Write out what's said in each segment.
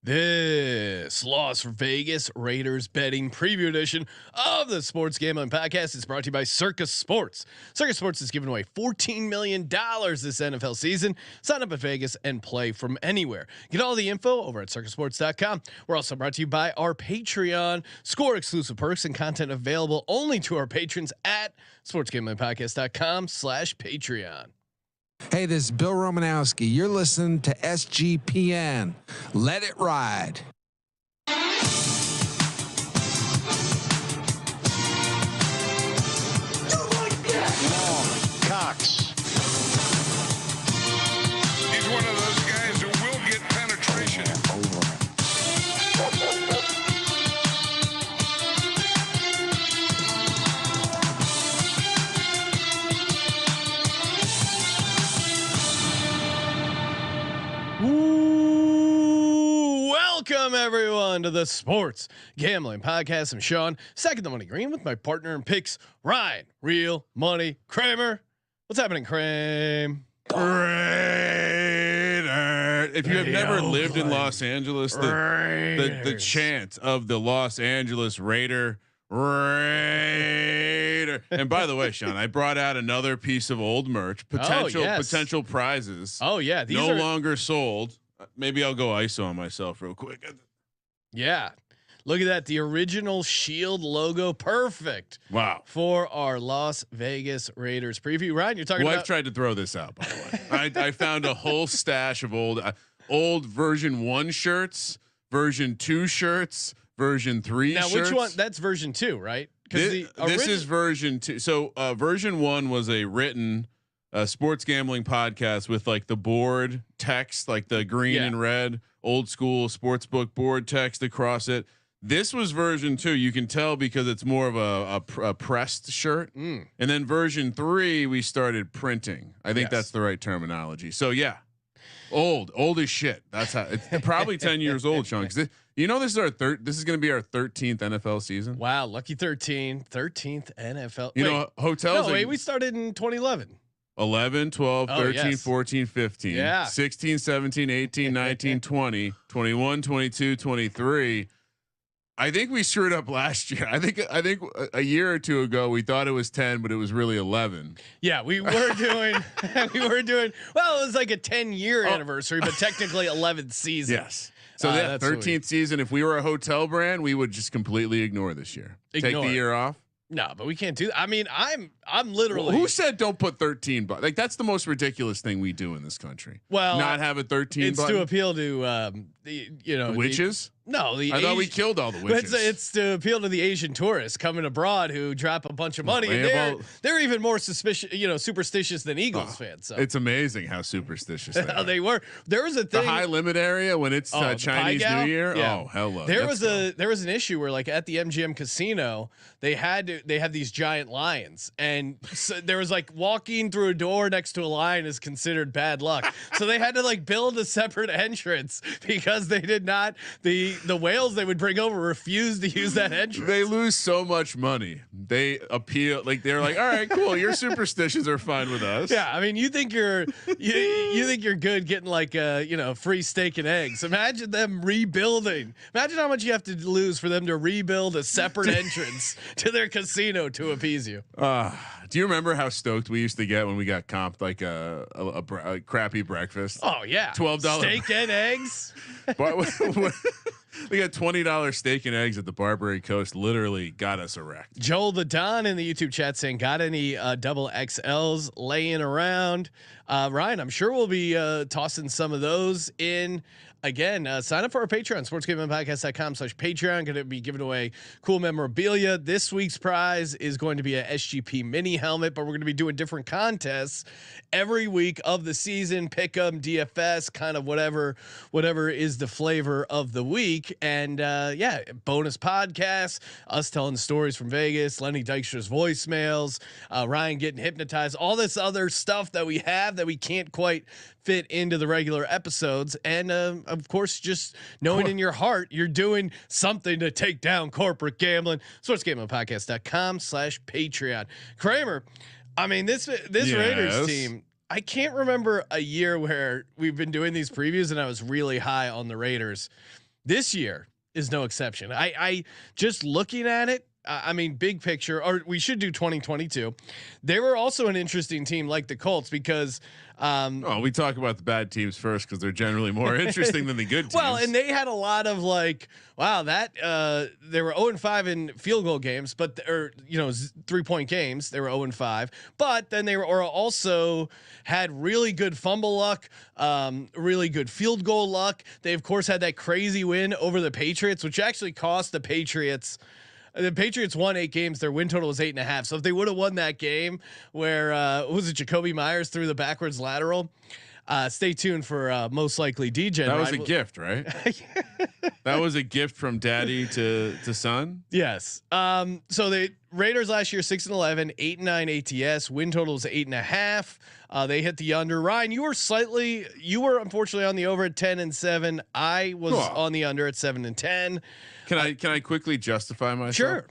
This Las Vegas Raiders betting preview edition of the Sports Gambling Podcast is brought to you by Circus Sports. Circus Sports is giving away $14 million this NFL season. Sign up at Vegas and play from anywhere. Get all the info over at circusports.com. We're also brought to you by our Patreon. Score exclusive perks and content available only to our patrons at sportsgamblingpodcast.com/Patreon. Hey, this is Bill Romanowski. You're listening to SGPN. Let it ride. Cox. He's one of those guys who will get penetration. Welcome everyone to the Sports Gambling Podcast. I'm Sean, second the money green with my partner in picks, Ryan, Real Money Kramer. What's happening, Kramer? If you have never lived in Los Angeles, the chant of the Los Angeles Raider. And by the way, Sean, I brought out another piece of old merch, potential prizes. Oh yeah, these are longer sold. Maybe I'll go ISO on myself real quick. Yeah. Look at that. The original Shield logo. Perfect. Wow. For our Las Vegas Raiders preview. Ryan, you're talking about. I've tried to throw this out, by the way. I found a whole stash of old version 1 shirts, version 2 shirts, version 3 now, shirts. which one? That's version 2, right? This is version 2. So version 1 was a written sports gambling podcast with like the board text, like the green and red old school sports book board text across it. This was version 2. You can tell because it's more of a pressed shirt. And then version 3, we started printing. I think that's the right terminology. So yeah, old as shit. That's how it's probably 10 years old, Sean. This is our this is going to be our 13th NFL season. Wow. Lucky 13th NFL. Hotels. No, we started in 2011. 11, 12, 13, 14, 15, 16, 17, 18, 19, 20, 21, 22, 23. I think we screwed up last year. I think a year or two ago we thought it was 10, but it was really 11. Yeah, we were doing well, it was like a 10-year anniversary, but technically 11th season. Yes. So that 13th season, if we were a hotel brand, we would just completely ignore this year. Take the year off. No, but we can't do that. I mean, I'm literally. Who said don't put 13 buttons? Like that's the most ridiculous thing we do in this country. Well, not have a 13. It's button. to appeal to the witches. I thought we killed all the witches. It's to appeal to the Asian tourists coming abroad who drop a bunch of money, and they're even more superstitious than Eagles fans. So. It's amazing how superstitious they were. There was a thing, the high limit area when it's Chinese New Year. Yeah. Oh, hello. There was an issue where like at the MGM casino they had these giant lions, and so there was like walking through a door next to a lion is considered bad luck. So they had to like build a separate entrance because they did not the whales they would bring over refused to use that entrance. They lose so much money. They appeal like they're like, all right, cool. Your superstitions are fine with us. Yeah, I mean, you think you're good getting like free steak and eggs. Imagine them rebuilding. Imagine how much you have to lose for them to rebuild a separate entrance to their casino to appease you. Do you remember how stoked we used to get when we got comped like a crappy breakfast? Oh yeah, $12 steak and eggs. We got $20 steak and eggs at the Barbary Coast. Literally got us erect. Joel the Don in the YouTube chat saying, "Got any double XLs laying around?" Ryan, I'm sure we'll be tossing some of those in. Again, sign up for our Patreon, sportsgamblingpodcast.com/Patreon. Going to be giving away cool memorabilia. This week's prize is going to be a SGP mini helmet, but we're going to be doing different contests every week of the season. Pick 'em, DFS, kind of whatever is the flavor of the week. And bonus podcasts, us telling stories from Vegas, Lenny Dykstra's voicemails, Ryan getting hypnotized, all this other stuff that we have that we can't quite fit into the regular episodes. And of course, just knowing in your heart you're doing something to take down corporate gambling. sportsgamblingpodcast.com/Patreon. Kramer, I mean, this Raiders team, I can't remember a year where we've been doing these previews and I was really high on the Raiders. This year is no exception. I just looking at it. I mean, big picture, or we should do 2022. They were also an interesting team like the Colts because, we talk about the bad teams first because they're generally more interesting than the good teams. Well, and they had a lot of like, wow, that they were 0-5 in field goal games, but 3-point games. They were 0-5, but then they were also had really good fumble luck, really good field goal luck. They of course had that crazy win over the Patriots, which actually cost the Patriots. The Patriots won 8 games. Their win total was 8.5. So if they would have won that game where was it Jacoby Myers threw the backwards lateral, stay tuned for most likely DJ. That was a gift, right? That was a gift from daddy to son. Yes. So the Raiders last year 6-11, 8-9 ATS. Win total is 8.5. They hit the under. Ryan, you were unfortunately on the over at 10-7. I was on the under at 7-10. Can I quickly justify myself? Sure.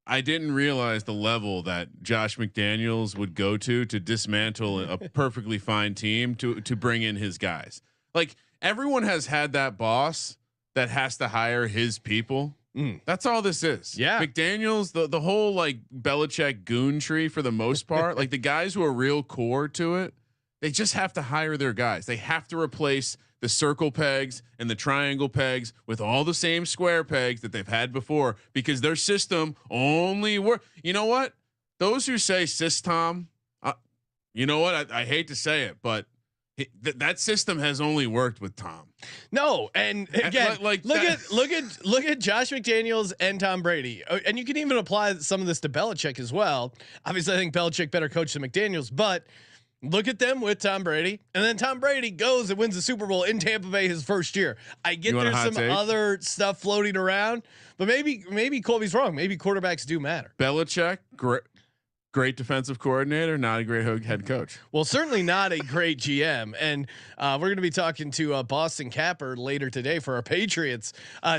I didn't realize the level that Josh McDaniels would go to dismantle a perfectly fine team to bring in his guys. Like everyone has had that boss that has to hire his people. That's all this is. Yeah. McDaniels, the whole like Belichick goon tree for the most part, like the guys who are real core to it, they just have to hire their guys. They have to replace the circle pegs and the triangle pegs with all the same square pegs that they've had before because their system only work. You know what? Those who say system, you know what? I hate to say it, but that system has only worked with Tom. No, and again, look at Josh McDaniels and Tom Brady, and you can even apply some of this to Belichick as well. Obviously, I think Belichick better coach than McDaniels, but look at them with Tom Brady, and then Tom Brady goes and wins the Super Bowl in Tampa Bay his first year. I get there's some other stuff floating around, but maybe Colby's wrong. Maybe quarterbacks do matter. Belichick, great defensive coordinator, not a great head coach. Well, certainly not a great GM. And we're going to be talking to Boston Capper later today for our Patriots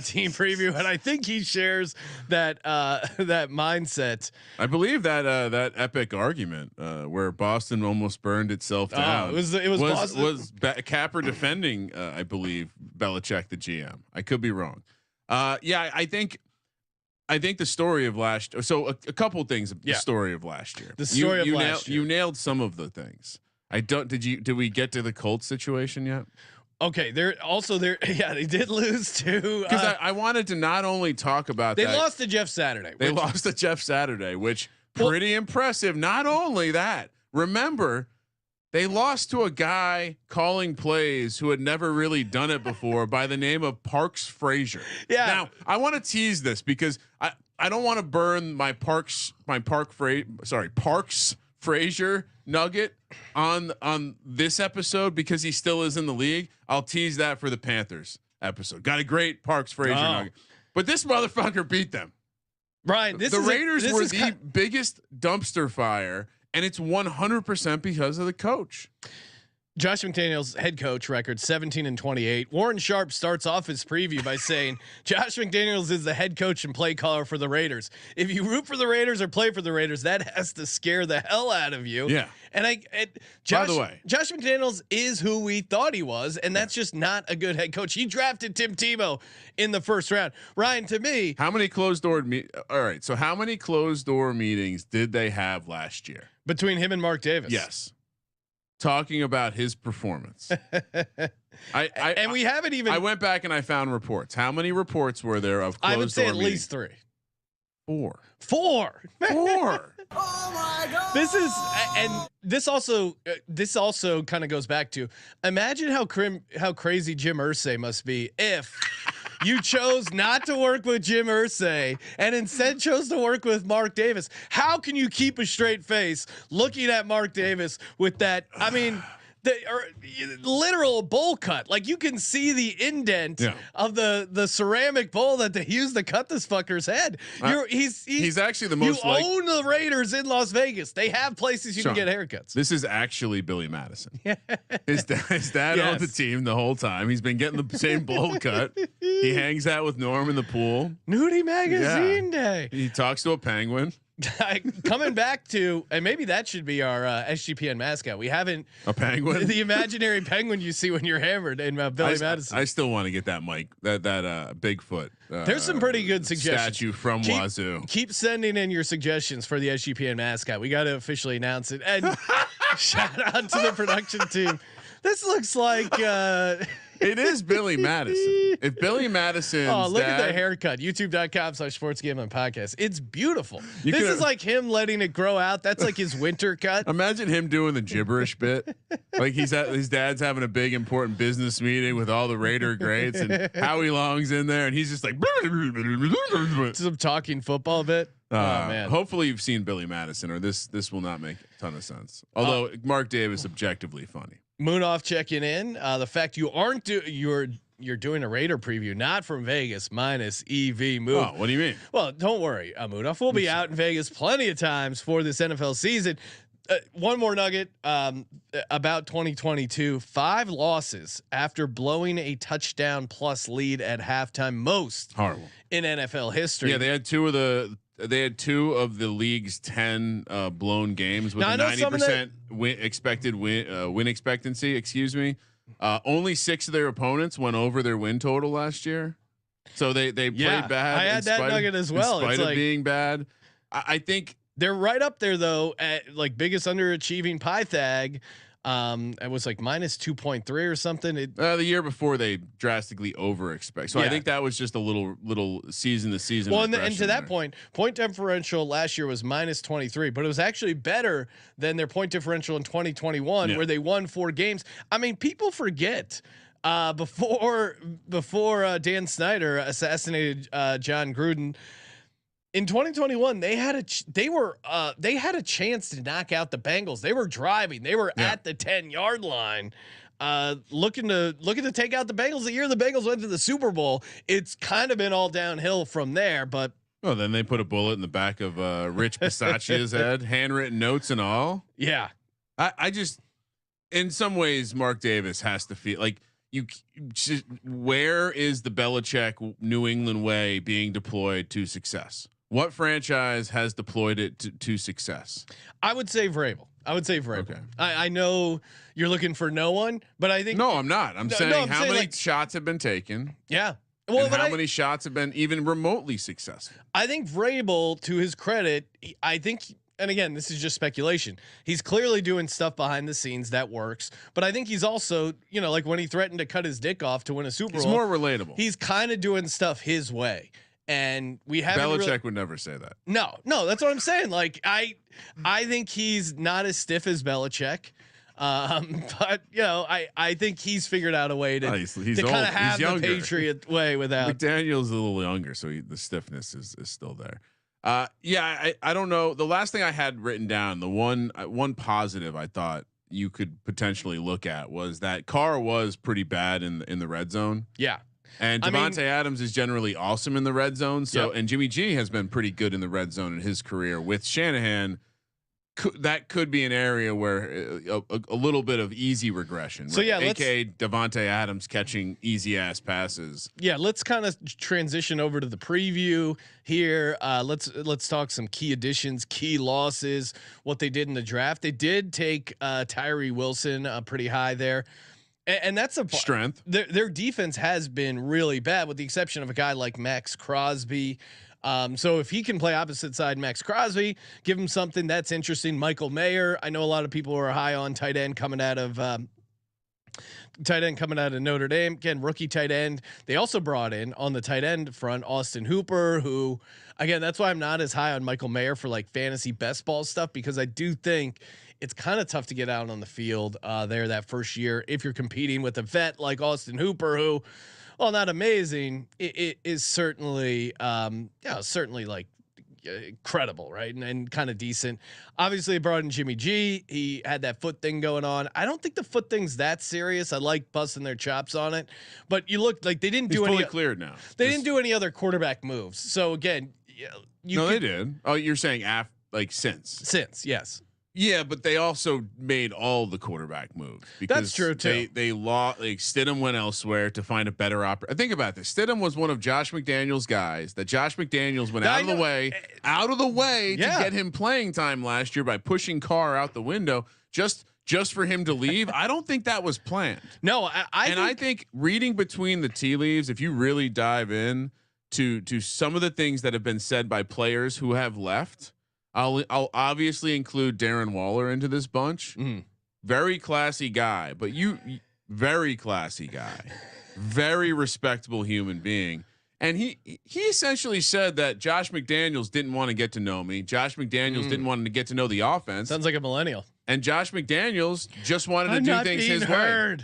team preview, and I think he shares that that mindset. I believe that that epic argument where Boston almost burned itself down. It was Capper defending, I believe, Belichick the GM. I could be wrong. Yeah, I think the story of last. So a couple of things. The story of last year. The story of last year. You nailed some of the things. Did we get to the Colts situation yet? Okay, they did lose to because I wanted to not only talk about they lost to Jeff Saturday. They lost to Jeff Saturday, which pretty impressive. Not only that, remember they lost to a guy calling plays who had never really done it before by the name of Parks Frazier. Yeah. Now I want to tease this because I don't want to burn my Parks Frazier nugget on this episode because he still is in the league. I'll tease that for the Panthers episode. Got a great Parks Frazier nugget, but this motherfucker beat them. Right. The Raiders were the biggest dumpster fire. And it's 100% because of the coach. Josh McDaniels head coach record 17-28. Warren Sharp starts off his preview by saying Josh McDaniels is the head coach and play caller for the Raiders. If you root for the Raiders or play for the Raiders, that has to scare the hell out of you. Yeah. And by the way, Josh McDaniels is who we thought he was, and that's just not a good head coach. He drafted Tim Tebow in the first round. Ryan, to me, how many closed door all right, so how many closed door meetings did they have last year between him and Mark Davis? Yes. Talking about his performance. We haven't even. I went back and I found reports. How many reports were there of closed door meetings? I would say at least 3. 4. 4. Oh my God. This also kind of goes back to imagine how crazy Jim Irsay must be if you chose not to work with Jim Irsay and instead chose to work with Mark Davis. How can you keep a straight face looking at Mark Davis with that? I mean, the literal bowl cut. Like you can see the indent of the ceramic bowl that they used to cut this fucker's head. He's actually the most. You own the Raiders in Las Vegas. They have places you can get haircuts. This is actually Billy Madison. His dad owned the team the whole time. He's been getting the same bowl cut. He hangs out with Norm in the pool. Nudie Magazine Day. He talks to a penguin. Coming back to, and maybe that should be our SGPN mascot. We haven't a penguin, the imaginary penguin you see when you're hammered in Billy Madison. I still want to get that Mike, that Bigfoot. There's some pretty good suggestions. Statue from Wazoo. Keep sending in your suggestions for the SGPN mascot. We got to officially announce it. And shout out to the production team. This looks like it is Billy Madison. If Billy Madison, look at the haircut. YouTube.com/sportsgamblingpodcast. It's beautiful. This is like him letting it grow out. That's like his winter cut. Imagine him doing the gibberish bit. Like his dad's having a big important business meeting with all the Raider greats, and Howie Long's in there, and he's just like some talking football bit. Oh man! Hopefully you've seen Billy Madison, or this will not make a ton of sense. Although Mark Davis objectively funny. Moonoff checking in. The fact you aren't you're doing a Raider preview, not from Vegas, minus EV move. Oh, what do you mean? Well, don't worry, Moonoff. We'll be out in Vegas plenty of times for this NFL season. One more nugget about 2022: 5 losses after blowing a touchdown plus lead at halftime, most horrible in NFL history. Yeah, they had two of the league's 10 blown games with a 90% win expectancy. Excuse me. Only 6 of their opponents went over their win total last year, so they played bad. I had that nugget as well. In spite of being bad, I think they're right up there though at like biggest underachieving Pythag. It was like minus 2.3 or something. The year before they drastically over expect. So I think that was just a little season to season. Well, and to that point differential last year was minus 23, but it was actually better than their point differential in 2021 where they won 4 games. I mean, people forget before Dan Snyder assassinated John Gruden. In 2021, they had a chance to knock out the Bengals. They were driving. They were at the 10-yard line, looking to take out the Bengals. The year the Bengals went to the Super Bowl, it's kind of been all downhill from there. But then they put a bullet in the back of Rich Bisaccia's head, handwritten notes and all. Yeah, I just, in some ways, Mark Davis has to feel like where is the Belichick New England way being deployed to success? What franchise has deployed it to success? I would say Vrabel. Okay. I know you're looking for no one, but I think no, I'm not. I'm saying how many shots have been taken. Yeah. Well, and how many shots have been even remotely successful? I think Vrabel, to his credit, I think, and again, this is just speculation, he's clearly doing stuff behind the scenes that works. But I think he's also, like when he threatened to cut his dick off to win a Super Bowl, he's more relatable. He's kind of doing stuff his way. And we have Belichick would never say that. No, that's what I'm saying. Like I think he's not as stiff as Belichick, but I think he's figured out a way to he's kind of have the Patriot way without. McDaniels is a little younger, so the stiffness is still there. I don't know. The last thing I had written down, the one positive I thought you could potentially look at was that Carr was pretty bad in the red zone. Yeah. And Devontae Adams is generally awesome in the red zone. So, and Jimmy G has been pretty good in the red zone in his career with Shanahan. That could be an area where a little bit of easy regression. So right? AKA Devontae Adams catching easy ass passes. Yeah. Let's kind of transition over to the preview here. Let's talk some key additions, key losses, what they did in the draft. They did take Tyree Wilson pretty high there. And that's a strength. Their defense has been really bad, with the exception of a guy like Max Crosby. So if he can play opposite side Max Crosby, give him something that's interesting. Michael Mayer. I know a lot of people are high on tight end coming out of Notre Dame. Again, rookie tight end. They also brought in on the tight end front Austin Hooper, who, again, that's why I'm not as high on Michael Mayer for like fantasy best ball stuff, because I do think it's kind of tough to get out on the field there that first year if you're competing with a vet like Austin Hooper, who, well, not amazing, it is certainly certainly like credible, right? And kind of decent. Obviously, brought in Jimmy G. He had that foot thing going on. I don't think the foot thing's that serious. I like busting their chops on it, but you look like they didn't do fully cleared now. They didn't do any other quarterback moves. So again, they did. Oh, you're saying since? Since, yes. Yeah, but they also made all the quarterback moves because That's true too. They lost. Like Stidham went elsewhere to find a better operator. Think about this: Stidham was one of Josh McDaniels' guys. That Josh McDaniels went out of the way to get him playing time last year by pushing Carr out the window just for him to leave. I don't think that was planned. No, I think reading between the tea leaves, if you really dive in to some of the things that have been said by players who have left. I'll obviously include Darren Waller into this bunch. Very classy guy, but very classy guy, very respectable human being. And he essentially said that Josh McDaniels didn't want to get to know me. Josh McDaniels didn't want to get to know the offense. Sounds like a millennial. And Josh McDaniels just wanted to do things his way.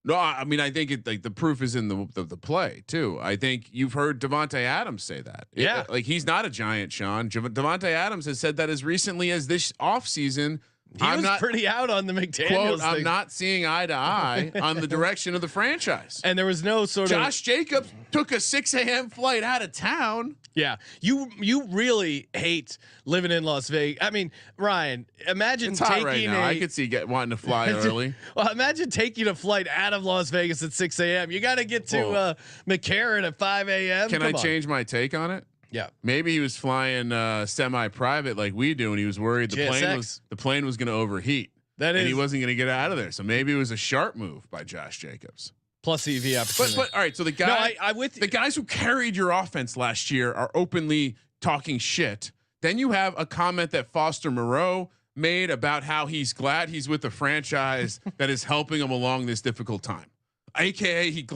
No, I mean, I think the proof is in the play too. I think you've heard Davante Adams say that. Yeah. Like he's not a giant, Sean. Davante Adams has said that as recently as this offseason. He was pretty out on the McDaniels quote, thing. I'm not seeing eye to eye on the direction of the franchise. And there was no sort of Josh Jacobs took a 6 a.m. flight out of town. Yeah, you really hate living in Las Vegas. I mean, Ryan, imagine it's hot taking right now. I could see wanting to fly early. Well, imagine taking a flight out of Las Vegas at 6 a.m. You got to get to McCarran at 5 a.m. Can I change my take on it? Yeah, maybe he was flying semi-private like we do, and he was worried the plane was going to overheat. And he wasn't going to get out of there. So maybe it was a sharp move by Josh Jacobs. Plus EV opportunity. But all right, so the guy, the guys who carried your offense last year are openly talking shit. Then you have a comment that Foster Moreau made about how he's glad he's with a franchise that is helping him along this difficult time. AKA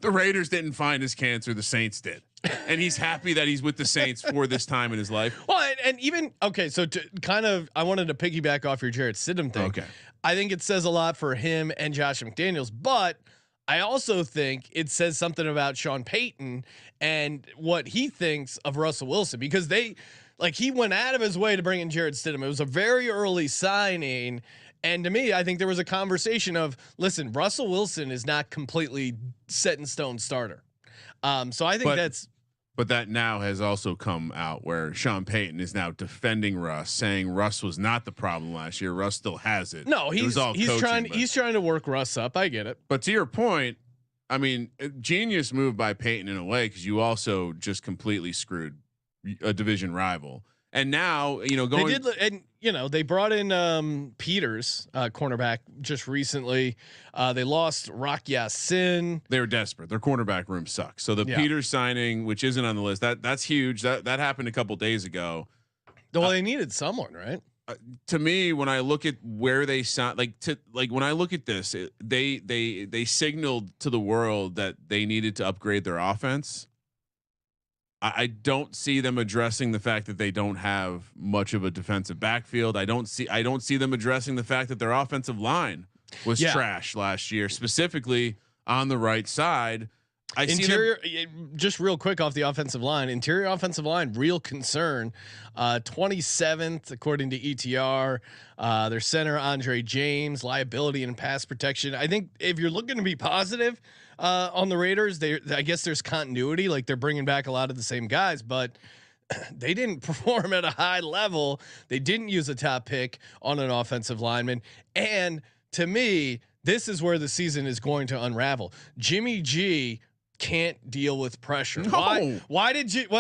the Raiders didn't find his cancer, the Saints did. And he's happy that he's with the Saints for this time in his life. Well, and even so to kind of, I wanted to piggyback off your Jarrett Stidham thing. Okay, I think it says a lot for him and Josh McDaniels, but I also think it says something about Sean Payton and what he thinks of Russell Wilson, because he went out of his way to bring in Jarrett Stidham. It was a very early signing. And to me, I think there was a conversation of, listen, Russell Wilson is not completely set in stone starter. So I think but that now has also come out where Sean Payton is now defending Russ, saying Russ was not the problem last year. Russ still has it. No, he's trying to work Russ up. I get it. But to your point, I mean, genius move by Payton in a way, because you also just completely screwed a division rival. And now, they brought in Peters, cornerback, just recently. They lost Rock Ya-Sin. They were desperate. Their cornerback room sucks. So the Peters signing, which isn't on the list, that's huge. That happened a couple days ago. Well, they needed someone, right? To me, when I look at where they signed, when I look at this, they signaled to the world that they needed to upgrade their offense. I don't see them addressing the fact that they don't have much of a defensive backfield. I don't see them addressing the fact that their offensive line was trash last year, specifically on the right side. Interior, just real quick off the offensive line, interior offensive line, real concern. 27th according to ETR. Their center Andre James, liability and pass protection. I think if you're looking to be positive on the Raiders, I guess there's continuity. Like, they're bringing back a lot of the same guys, but they didn't perform at a high level. They didn't use a top pick on an offensive lineman, and to me, this is where the season is going to unravel. Jimmy G can't deal with pressure. No. Why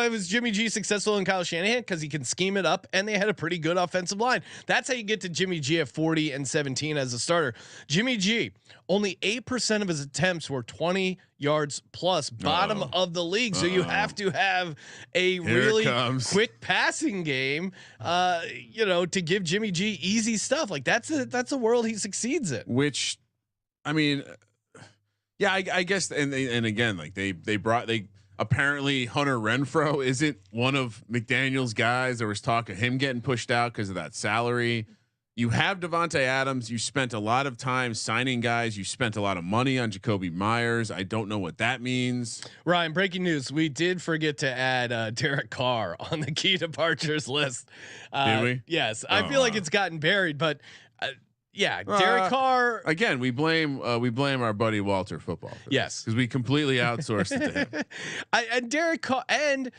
was Jimmy G successful in Kyle Shanahan? Because he can scheme it up, and they had a pretty good offensive line. That's how you get to Jimmy G at 40-17 as a starter. Jimmy G, only 8% of his attempts were 20 yards plus, bottom of the league. So you have to have a really quick passing game, to give Jimmy G easy stuff. Like, that's a world he succeeds in. Which, I mean, yeah, I guess, and again, like they apparently Hunter Renfrow isn't one of McDaniels' guys. There was talk of him getting pushed out because of that salary. You have Davante Adams. You spent a lot of time signing guys. You spent a lot of money on Jacoby Myers. I don't know what that means. Ryan, breaking news: we did forget to add Derek Carr on the key departures list. Did we? Yes, I feel like it's gotten buried, but. Derek Carr. Again, we blame our buddy Walter Football. Yes, because we completely outsourced it to him. And Derek Carr, and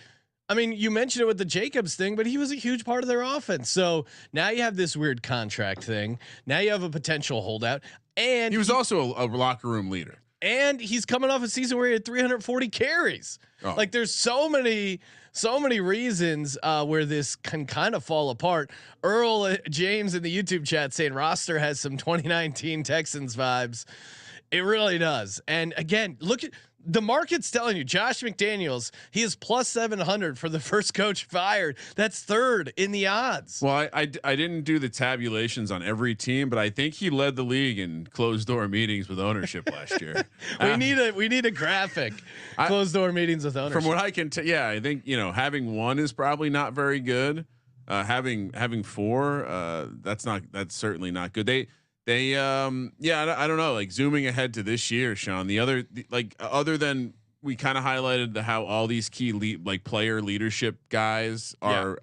I mean, you mentioned it with the Jacobs thing, but he was a huge part of their offense. So now you have this weird contract thing. Now you have a potential holdout, and he was also a locker room leader. And he's coming off a season where he had 340 carries. Oh. Like there's so many reasons where this can kind of fall apart. Earl James in the YouTube chat saying roster has some 2019 Texans vibes. It really does. And again, look at the market's telling you Josh McDaniels, he is plus 700 for the first coach fired. That's third in the odds. Well, I didn't do the tabulations on every team, but I think he led the league in closed door meetings with ownership last year. we need a graphic. Closed door meetings with ownership. From what I can tell, yeah, I think having one is probably not very good. Having four, that's certainly not good. They I don't know, like zooming ahead to this year, Sean, other than we kind of highlighted how all these key player leadership guys are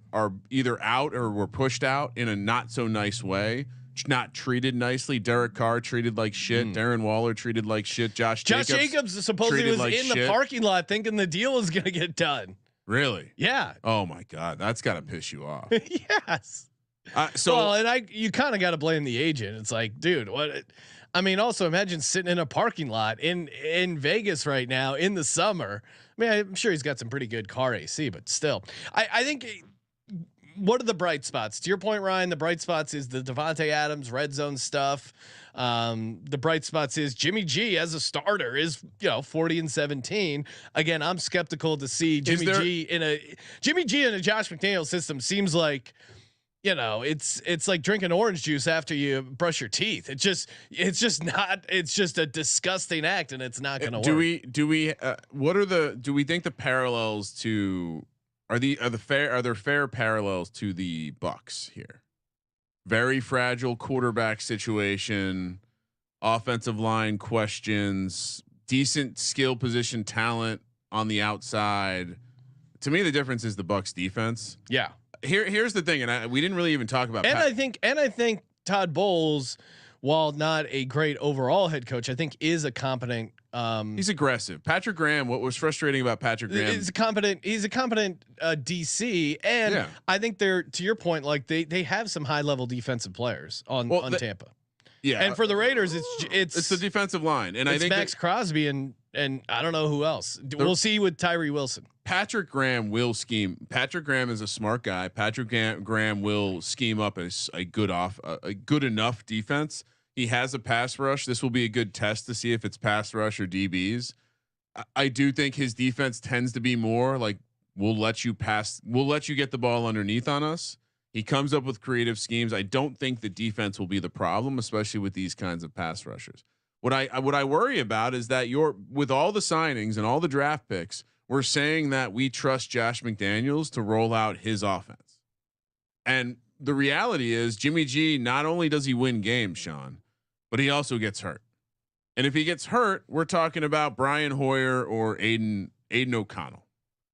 either out or were pushed out in a not so nice way, not treated nicely. Derek Carr treated like shit. Darren Waller treated like shit. Josh Jacobs supposedly was in the parking lot thinking the deal was going to get done. Really? Yeah. Oh my God. That's got to piss you off. Yes. You kind of got to blame the agent. It's like, dude, what? I mean, also imagine sitting in a parking lot in Vegas right now in the summer. I mean, I'm sure he's got some pretty good car AC, but still, I think. What are the bright spots? To your point, Ryan, the bright spots is the Devontae Adams red zone stuff. The bright spots is Jimmy G as a starter is 40-17. Again, I'm skeptical to see Jimmy G in a Josh McDaniels system. Seems like. It's like drinking orange juice after you brush your teeth. It's just a disgusting act, and it's not going to work. Do we think the parallels to are there fair parallels to the Bucks here? Very fragile quarterback situation, offensive line questions, decent skill position talent on the outside. To me, the difference is the Bucks defense. Yeah. Here's the thing, and we didn't really even talk about. I think Todd Bowles, while not a great overall head coach, I think is a competent. He's aggressive. Patrick Graham. What was frustrating about Patrick Graham? He's a competent DC, and I think they're, to your point, like they have some high level defensive players on Tampa. Yeah, and for the Raiders, it's the defensive line, and I think Max Crosby and I don't know who else. We'll see with Tyree Wilson. Patrick Graham will scheme. Patrick Graham is a smart guy. Patrick Graham will scheme up a good enough defense. He has a pass rush. This will be a good test to see if it's pass rush or DBs. I do think his defense tends to be more like we'll let you get the ball underneath on us. He comes up with creative schemes. I don't think the defense will be the problem, especially with these kinds of pass rushers. What I worry about is that with all the signings and all the draft picks, we're saying that we trust Josh McDaniels to roll out his offense. And the reality is Jimmy G, not only does he win games, Sean, but he also gets hurt. And if he gets hurt, we're talking about Brian Hoyer or Aiden O'Connell,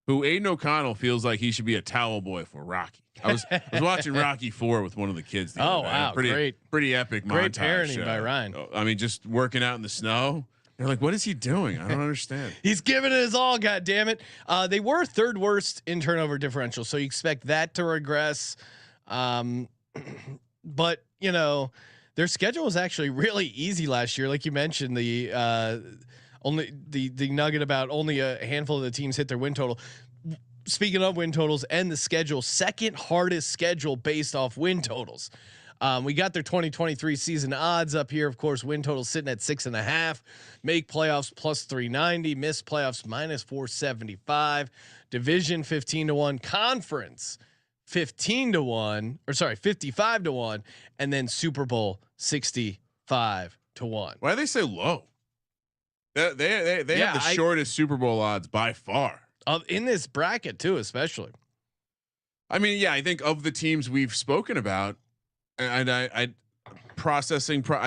who Aiden O'Connell feels like he should be a towel boy for Rocky. I was watching Rocky IV with one of the kids. Wow. Pretty epic great montage. parenting by Ryan. I mean, just working out in the snow. They're like, what is he doing? I don't understand. He's giving it his all. God damn it. They were third worst in turnover differential. So you expect that to regress. But their schedule was actually really easy last year. Like you mentioned, the nugget about only a handful of the teams hit their win total. Speaking of win totals and the schedule, second hardest schedule based off win totals. We got their 2023 season odds up here. Of course, win total sitting at 6.5, make playoffs plus 390, miss playoffs minus 475, division 15-1, conference 55-1, and then Super Bowl 65-1. Why do they say low? They have the shortest Super Bowl odds by far. In this bracket too, especially. I mean, I think of the teams we've spoken about, and I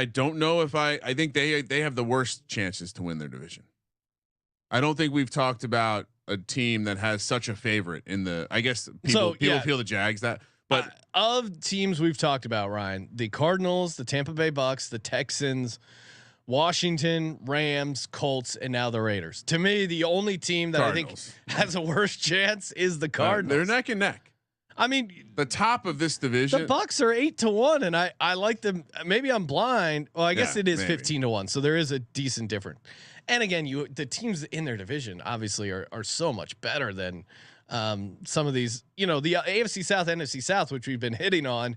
don't know if I think they have the worst chances to win their division. I don't think we've talked about a team that has such a favorite in the. I guess people feel the Jags that, but of teams we've talked about, Ryan, the Cardinals, the Tampa Bay Bucks, the Texans. Washington, Rams, Colts, and now the Raiders. To me, the only team that Cardinals. I think has a worse chance is the Cardinals. They're neck and neck. I mean, The top of this division. the Bucks are 8-1, and I like them. Maybe I'm blind. Well, I guess it is maybe. 15-1, so there is a decent difference. And again, the teams in their division obviously are so much better than some of these. You know, the AFC South, NFC South, which we've been hitting on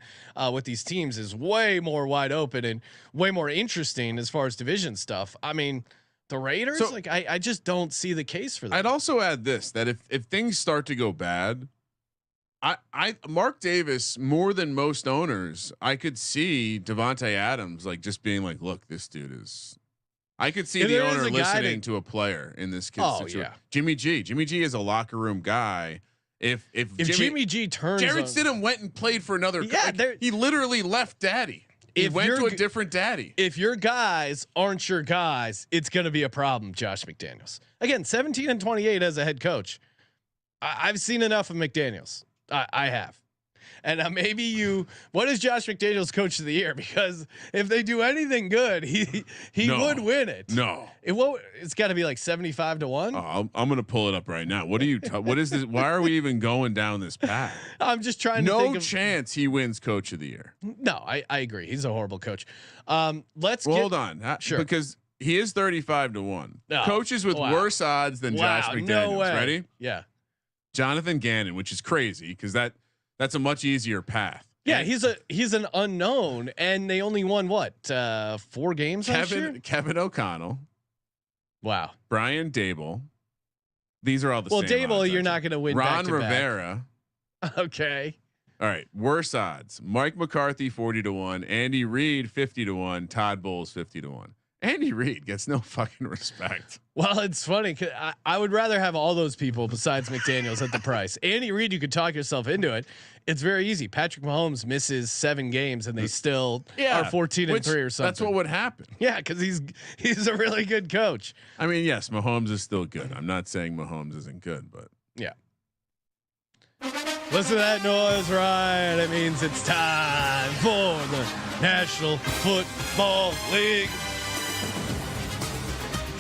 with these teams, is way more wide open and way more interesting as far as division stuff. I mean, the Raiders, So- like I just don't see the case for them. I'd also add this, that if things start to go bad, I Mark Davis, more than most owners, I could see Devontae Adams like just being like, look, this dude is. I could see If the there is owner a guy listening to a player in this situation. yeah. Jimmy G is a locker room guy. If Jimmy G turns, Jared on, Stidham went and played for another. Yeah, he literally left daddy. He If went you're to a g- different daddy. if your guys aren't your guys, it's going to be a problem. Josh McDaniels, again, 17-28 as a head coach. I've seen enough of McDaniels. I have. And maybe you. What is Josh McDaniels Coach of the Year? Because if they do anything good, he No. would win it. No. It's got to be like 75-1. I'm going to pull it up right now. What are you? What is this? Why are we even going down this path? I'm just trying to No think of. chance he wins Coach of the Year. No, I agree. He's a horrible coach. Hold on, Sure. because he is 35-1. Oh, Coaches with wow. worse odds than Josh McDaniels. No way. Ready? Yeah. Jonathan Gannon, which is crazy because that's a much easier path. Yeah, And he's an unknown, and they only won what 4 games last year? Kevin O'Connell, Wow. Brian Dable. These are all the Well, same. Dable, odds, you're not actually. going to win. Ron back-to-back. Rivera. Okay. All right, worse odds: Mike McCarthy 40-1, Andy Reid 50-1, Todd Bowles 50-1. Andy Reid gets no fucking respect. Well, it's funny. 'Cause I would rather have all those people besides McDaniels at the price. Andy Reid, you could talk yourself into it. It's very easy. Patrick Mahomes misses 7 games and they still are 14-3 or something. That's what would happen. Yeah, because he's a really good coach. I mean, yes, Mahomes is still good. I'm not saying Mahomes isn't good, but Yeah. Listen to that noise, Ryan. It means it's time for the National Football League.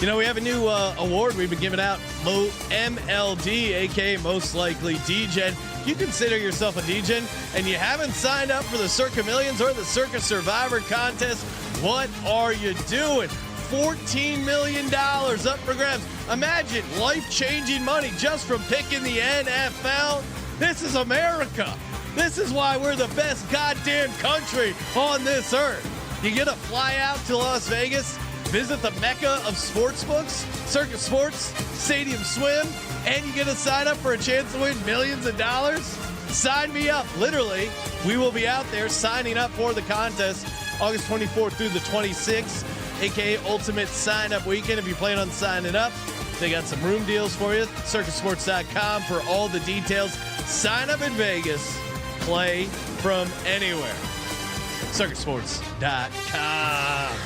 You know, we have a new award we've been giving out, MLD, aka Most Likely DGen. You consider yourself a DGen and you haven't signed up for the Circa Millions or the Circa Survivor contest. What are you doing? $14 million up for grabs. Imagine life-changing money just from picking the NFL. This is America. This is why we're the best goddamn country on this earth. You get to fly out to Las Vegas, visit the mecca of sportsbooks, Circus Sports, Stadium Swim, and you get to sign up for a chance to win millions of dollars. Sign me up. Literally, we will be out there signing up for the contest August 24th through the 26th, aka Ultimate Sign Up Weekend. If you plan on signing up, they got some room deals for you. CircusSports.com for all the details. Sign up in Vegas. Play from anywhere. CircusSports.com.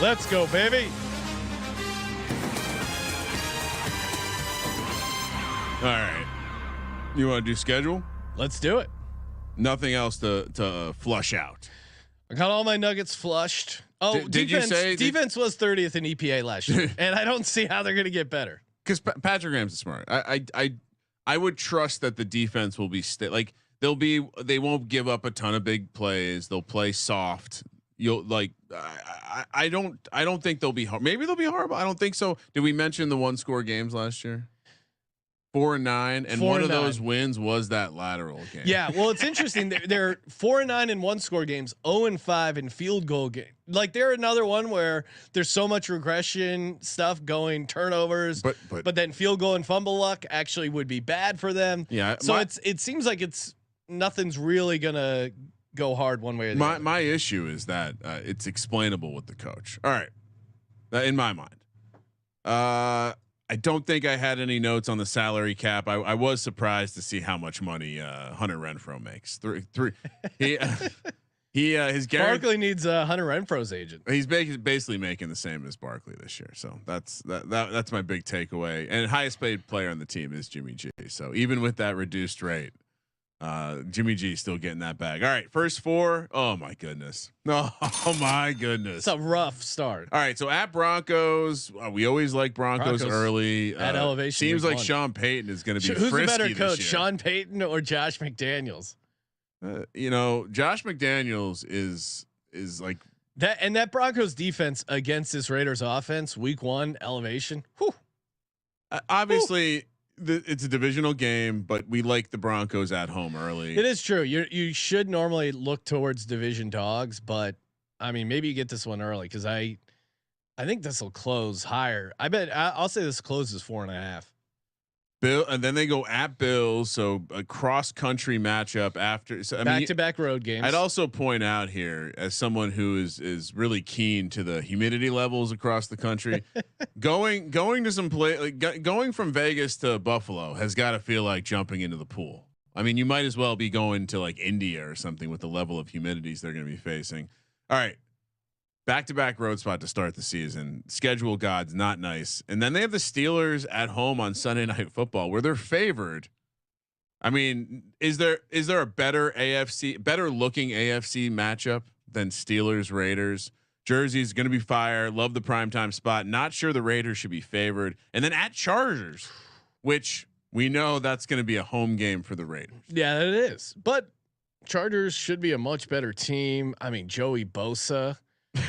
Let's go, baby. all right. You want to do schedule? Let's do it. Nothing else to flush out. I got all my nuggets flushed. Oh, Did you say defense was 30th in EPA last year, and I don't see how they're going to get better. Because Patrick Graham's smart. I would trust that the defense will be like they won't give up a ton of big plays. They'll play soft. You'll like I don't think they'll be hard. Maybe they'll be horrible. I don't think so. Did we mention the 1-score games last year? 4-9, and one of those wins was that lateral game. Yeah, well, it's interesting. They're 4-9 in 1-score games, 0-5 in field goal game. Like they're another one where there's so much regression stuff going, turnovers, but then field goal and fumble luck actually would be bad for them. Yeah, so it seems like nothing's really gonna go hard one way or the other. My issue is that it's explainable with the coach. All right, in my mind. I don't think I had any notes on the salary cap. I was surprised to see how much money Hunter Renfrow makes. His Barkley needs Hunter Renfro's agent. He's basically making the same as Barkley this year. So that's my big takeaway. And highest paid player on the team is Jimmy G. So even with that reduced rate, Jimmy G still getting that bag. All right, first four. Oh my goodness. Oh my goodness. It's a rough start. All right, so at Broncos, we always like Broncos early. At elevation, seems like 1. Sean Payton is going to be Who's the frisky better coach, this year. Sean Payton or Josh McDaniels? Josh McDaniels is like that, and that Broncos defense against this Raiders offense, week 1 elevation. Whew. Obviously. It's a divisional game, but we like the Broncos at home early. It is true. You should normally look towards division dogs, but I mean, maybe you get this one early because I think this will close higher. I bet I'll say this closes 4.5. Bill, and then they go at Bills, so a cross country matchup after. So, back to back road games. I'd also point out here, as someone who is really keen to the humidity levels across the country, going to some going from Vegas to Buffalo has got to feel like jumping into the pool. I mean, you might as well be going to like India or something with the level of humidities they're going to be facing. All right. Back-to-back road spot to start the season. Schedule gods not nice, and then they have the Steelers at home on Sunday Night Football, where they're favored. I mean, is there a better looking AFC matchup than Steelers Raiders? Jersey's going to be fire. Love the primetime spot. Not sure the Raiders should be favored, and then at Chargers, which we know that's going to be a home game for the Raiders. Yeah, it is. But Chargers should be a much better team. I mean, Joey Bosa,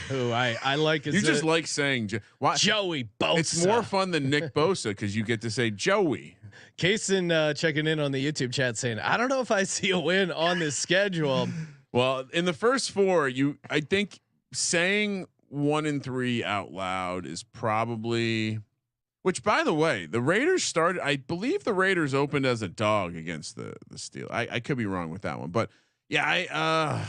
who I like. You just like saying Joey Bosa. It's more fun than Nick Bosa because you get to say Joey. Kaysen checking in on the YouTube chat saying, I don't know if I see a win on this schedule. Well, in the first four, I think saying 1 and 3 out loud is probably. Which, by the way, the Raiders started. I believe the Raiders opened as a dog against the Steelers. I could be wrong with that one, but yeah,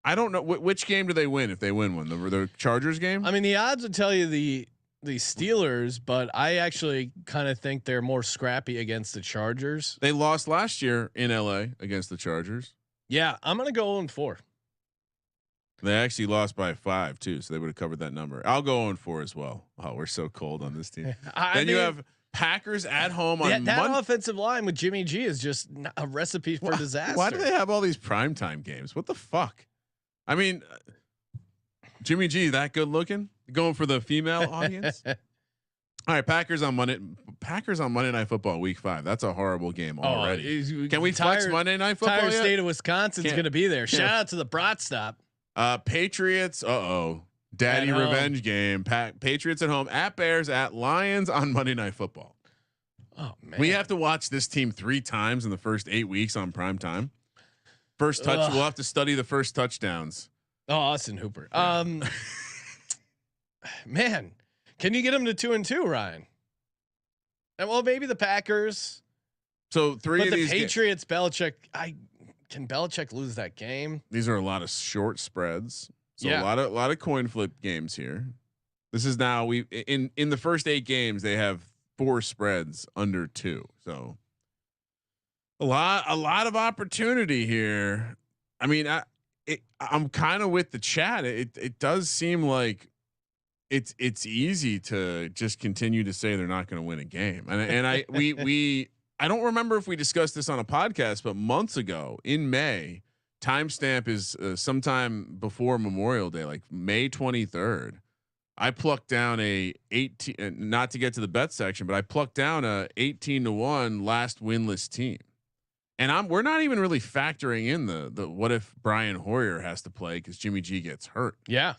I don't know which game do they win if they win one, the Chargers game. I mean, the odds would tell you the Steelers, but I actually kind of think they're more scrappy against the Chargers. They lost last year in LA against the Chargers. Yeah, I'm gonna go 0-4. They actually lost by 5 too, so they would have covered that number. I'll go 0-4 as well. Oh, we're so cold on this team. Then you have Packers at home on that offensive line with Jimmy G is just a recipe for disaster. Why do they have all these primetime games? What the fuck? I mean, Jimmy G that good looking? Going for the female audience? All right, Packers on Monday Night Football, Week 5. That's a horrible game already. Can we flex Monday Night Football? Entire state of Wisconsin's going to be there. Shout out to the Brat Stop. Patriots. Daddy revenge game. Patriots at home at Bears at Lions on Monday Night Football. Oh man, we have to watch this team 3 times in the first 8 weeks on prime time. First touch. We'll have to study the first touchdowns. Oh, Austin Hooper. Man, can you get them to 2-2, Ryan? And well, maybe the Packers. So 3 but of these Patriots, Belichick. Can Belichick lose that game? These are a lot of short spreads. So yeah. a lot of coin flip games here. This is now in the first 8 games they have 4 spreads under 2. So a lot of opportunity here. I mean, I'm kind of with the chat. It does seem like it's easy to just continue to say they're not going to win a game. And I don't remember if we discussed this on a podcast, but months ago in May, timestamp is sometime before Memorial Day, like May 23rd. I plucked down a 18, not to get to the bet section, but I plucked down a 18-1 last winless team. And we're not even really factoring in the what if Brian Hoyer has to play because Jimmy G gets hurt. Yeah.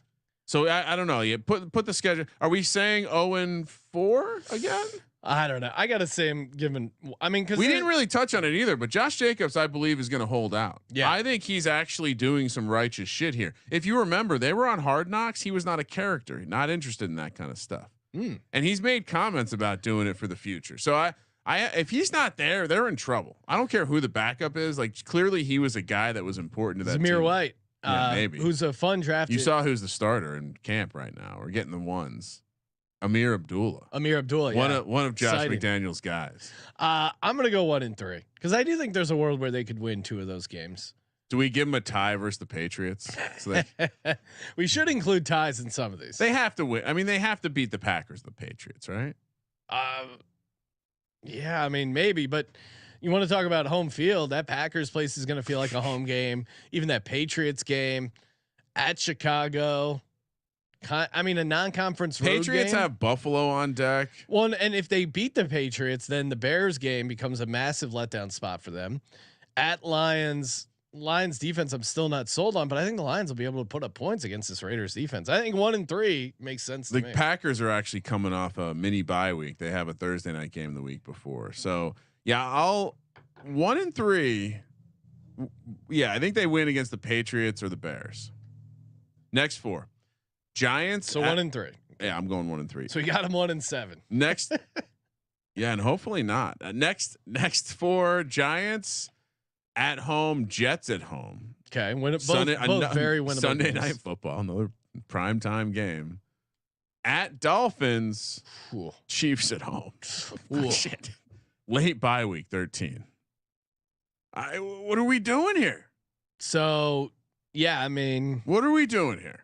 So I don't know. You put the schedule. Are we saying 0-4 again? I don't know. I gotta say, because we didn't really touch on it either. But Josh Jacobs, I believe, is going to hold out. Yeah, I think he's actually doing some righteous shit here. If you remember, they were on Hard Knocks. He was not a character, not interested in that kind of stuff. And he's made comments about doing it for the future. So if he's not there, they're in trouble. I don't care who the backup is. Like clearly, he was a guy that was important to that Zamir team. White. Yeah, maybe who's a fun draft. You saw who's the starter in camp right now. We're getting the ones. Amir Abdullah. One of Josh McDaniels' guys. I'm gonna go 1-3 because I do think there's a world where they could win 2 of those games. Do we give them a tie versus the Patriots? So we should include ties in some of these. They have to win. I mean, they have to beat the Packers, the Patriots, right? Yeah, I mean maybe, but You want to talk about home field? That Packers place is going to feel like a home game. Even that Patriots game at Chicago. I mean, a non-conference road Patriots game. have Buffalo on deck. Well, and if they beat the Patriots, then the Bears game becomes a massive letdown spot for them. At Lions defense, I'm still not sold on, but I think the Lions will be able to put up points against this Raiders defense. I think 1-3 makes sense to The me. Packers are actually coming off a mini bye week. They have a Thursday night game the week before. So yeah, I'll 1-3. Yeah, I think they win against the Patriots or the Bears. Next 4. Giants. So 1-3. Yeah, I'm going 1-3. So we got them 1-7. Next. Yeah, and hopefully not. Next 4 Giants at home, Jets at home. Okay, win it both very winnable. Sunday games. night football, another primetime game. At Dolphins, Chiefs at home. Shit. Late bye week 13. What are we doing here? So yeah, I mean, what are we doing here?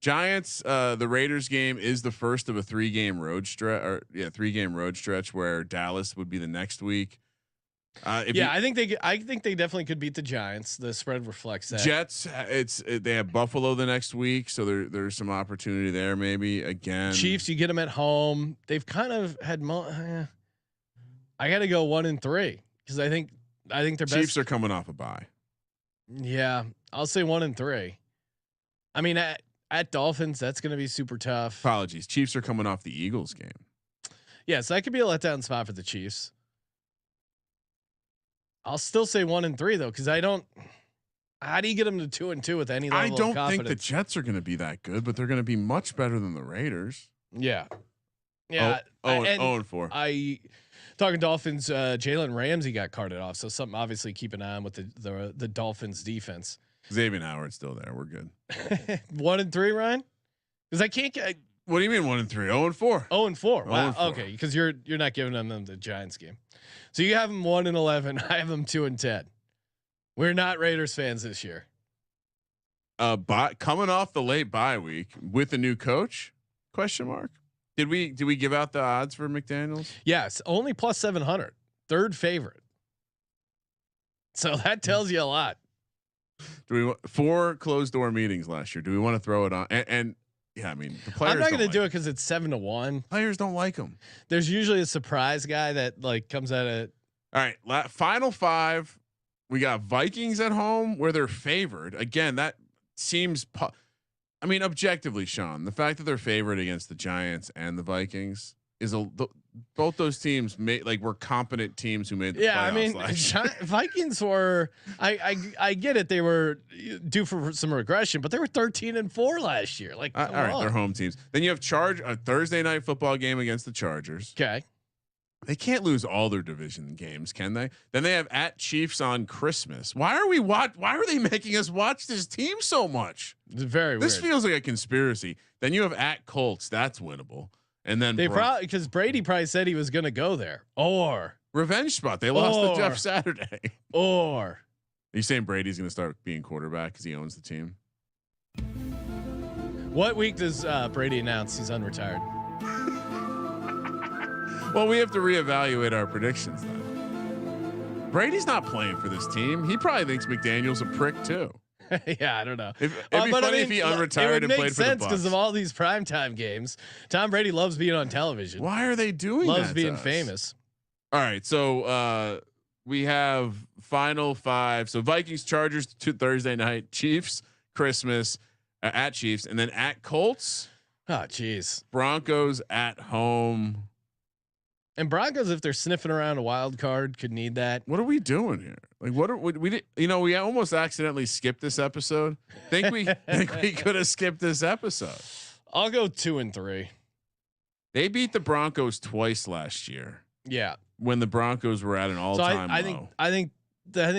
Giants, the Raiders game is the first of a 3-game road stretch, or 3-game road stretch where Dallas would be the next week. I think they definitely could beat the Giants. The spread reflects that. Jets, they have Buffalo the next week, so there's some opportunity there. Maybe again. Chiefs, you get them at home. They've kind of had. I got to go 1-3 because I think their Chiefs are coming off a bye. Yeah, I'll say 1-3. I mean, at Dolphins, that's going to be super tough. Apologies, Chiefs are coming off the Eagles game. Yeah, so that could be a letdown spot for the Chiefs. I'll still say 1-3 though, because I don't. How do you get them to 2-2 with any level of confidence? I don't think the Jets are going to be that good, but they're going to be much better than the Raiders. Yeah. 0-4. I talking Dolphins. Jalen Ramsey got carted off, so something obviously keep an eye on with the Dolphins defense. Xavier Howard's still there. We're good. 1-3, Ryan. Because I can't get. What do you mean 1-3? 0-4. 0-4. Wow. 0-4. Okay, because you're not giving them the Giants game. So you have them 1-11. I have them 2-10. We're not Raiders fans this year. Coming off the late bye week with a new coach? Question mark. Did we give out the odds for McDaniels? Yes, only plus 700. Third favorite. So that tells you a lot. Do we 4 closed door meetings last year? Do we want to throw it on? And yeah, I mean, the players. I'm not going to do it because it's 7-1. Players don't like them. There's usually a surprise guy that like comes out of. All right, final 5. We got Vikings at home where they're favored. Again, that seems. I mean, objectively, Sean, the fact that they're favored against the Giants and the Vikings is both those teams were competent teams who made the playoffs. I mean, Vikings were. I get it. They were due for some regression, but they were 13-4 last year. Like, all right, they're home teams. Then you have a Thursday night football game against the Chargers. Okay. They can't lose all their division games, can they? Then they have at Chiefs on Christmas. Why are they making us watch this team so much? It's very This weird. feels like a conspiracy. Then you have at Colts. That's winnable. And then They probably because Brady probably said he was going to go there. Or revenge spot. They lost to Jeff Saturday. Or Are you saying Brady's going to start being quarterback because he owns the team? what week does Brady announce he's unretired? Well, we have to reevaluate our predictions then. Brady's not playing for this team. He probably thinks McDaniels a prick too. Yeah, I don't know. It'd be funny if he unretired and played for the Bucs. Because of all these primetime games. Tom Brady loves being on television. Why are they doing loves that? being famous. All right, so we have final 5. So Vikings, Chargers to Thursday night, Chiefs, Christmas at Chiefs, and then at Colts. Oh, jeez. Broncos at home. And Broncos, if they're sniffing around a wild card, could need that. What are we doing here? Like, we did? We almost accidentally skipped this episode. Think we could have skipped this episode. I'll go 2-3. They beat the Broncos twice last year. Yeah, when the Broncos were at an all-time low. I think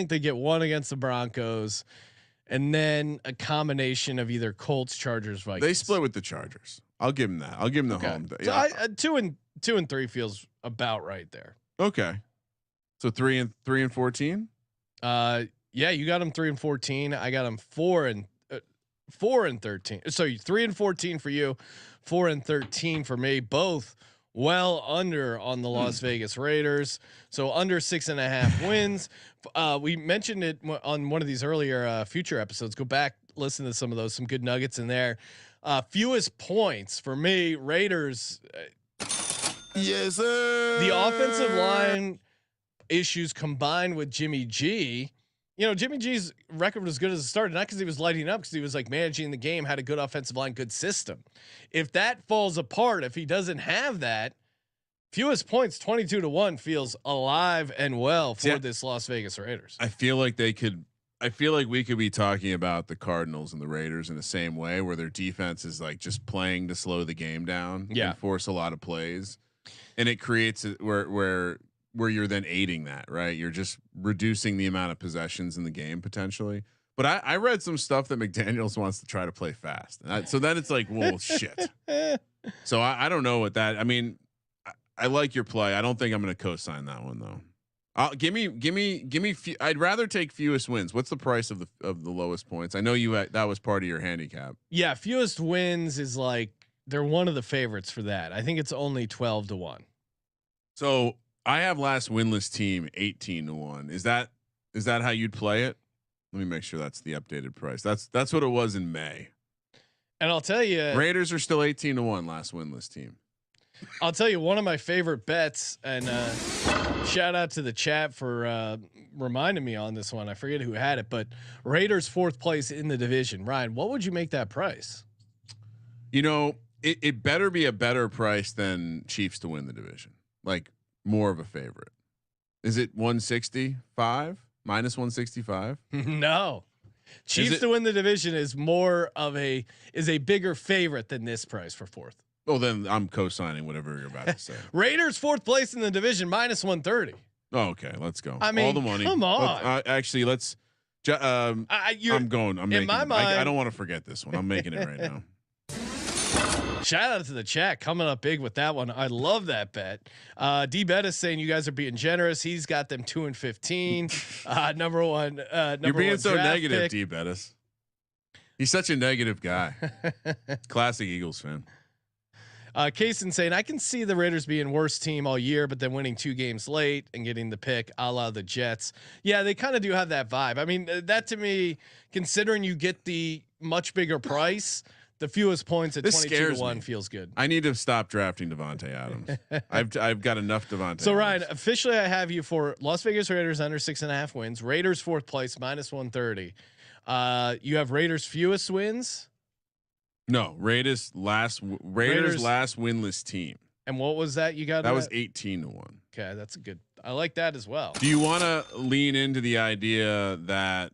they get one against the Broncos, and then a combination of either Colts, Chargers, Vikings. They split with the Chargers. I'll give them that. I'll give them the home. So 2-3 feels about right there. Okay. So 3-14. Yeah, you got them 3-14. I got them 4-13. So 3-14 for you, 4-13 for me. Both well under on the Las Vegas Raiders. So under 6.5 wins. We mentioned it on one of these earlier future episodes. Go back, listen to some of those, some good nuggets in there. Fewest points for me, Raiders. Yes, sir. The offensive line issues combined with Jimmy G. You know, Jimmy G's record was good as a starter, not because he was lighting up, because he was like managing the game, had a good offensive line, good system. If that falls apart, if he doesn't have that, fewest points, 22-1 feels alive and well for this Las Vegas Raiders. I feel like they could. I feel like we could be talking about the Cardinals and the Raiders in the same way, where their defense is like just playing to slow the game down and force a lot of plays, and it creates where you're then aiding that, right? You're just reducing the amount of possessions in the game potentially. But I read some stuff that McDaniels wants to try to play fast. So then it's like, well, shit. So I don't know what that, I mean, I like your play. I don't think I'm going to co-sign that one though. Give me. I'd rather take fewest wins. What's the price of the lowest points? I know that was part of your handicap. Yeah. Fewest wins is like, they're one of the favorites for that. I think it's only 12-1. So I have last winless team 18-1. Is that how you'd play it? Let me make sure that's the updated price. That's what it was in May. And I'll tell you, Raiders are still 18-1 last winless team. I'll tell you one of my favorite bets, and shout out to the chat for reminding me on this one. I forget who had it, but Raiders 4th place in the division. Ryan, what would you make that price? You know, it better be a better price than Chiefs to win the division. Like, more of a favorite. Is it 165 minus 165? No, Chiefs to win the division is a bigger favorite than this price for 4th. Oh, then I'm co-signing whatever you're about to say. Raiders 4th place in the division minus 130. Oh, okay, let's go. I mean, all the money. Come on. Actually, let's. I'm going. I'm making. My mind, I don't want to forget this one. I'm making it right now. Shout out to the chat coming up big with that one. I love that bet. D Bettis saying you guys are being generous. He's got them 2-15. Number one. You're being so negative, pick. D Bettis. He's such a negative guy. Classic Eagles fan. Kaysen saying I can see the Raiders being worst team all year, but then winning 2 games late and getting the pick, a la the Jets. Yeah, they kind of do have that vibe. I mean, that to me, considering you get the much bigger price, the fewest points at 22-1 feels good. I need to stop drafting Devontae Adams. I've got enough Devontae. So Adams. Ryan, officially I have you for Las Vegas Raiders under 6.5 wins. Raiders 4th place minus 130. You have Raiders fewest wins. No, Raiders last winless team. And what was that you got? That was 18-1. Okay, that's a good. I like that as well. Do you want to lean into the idea that?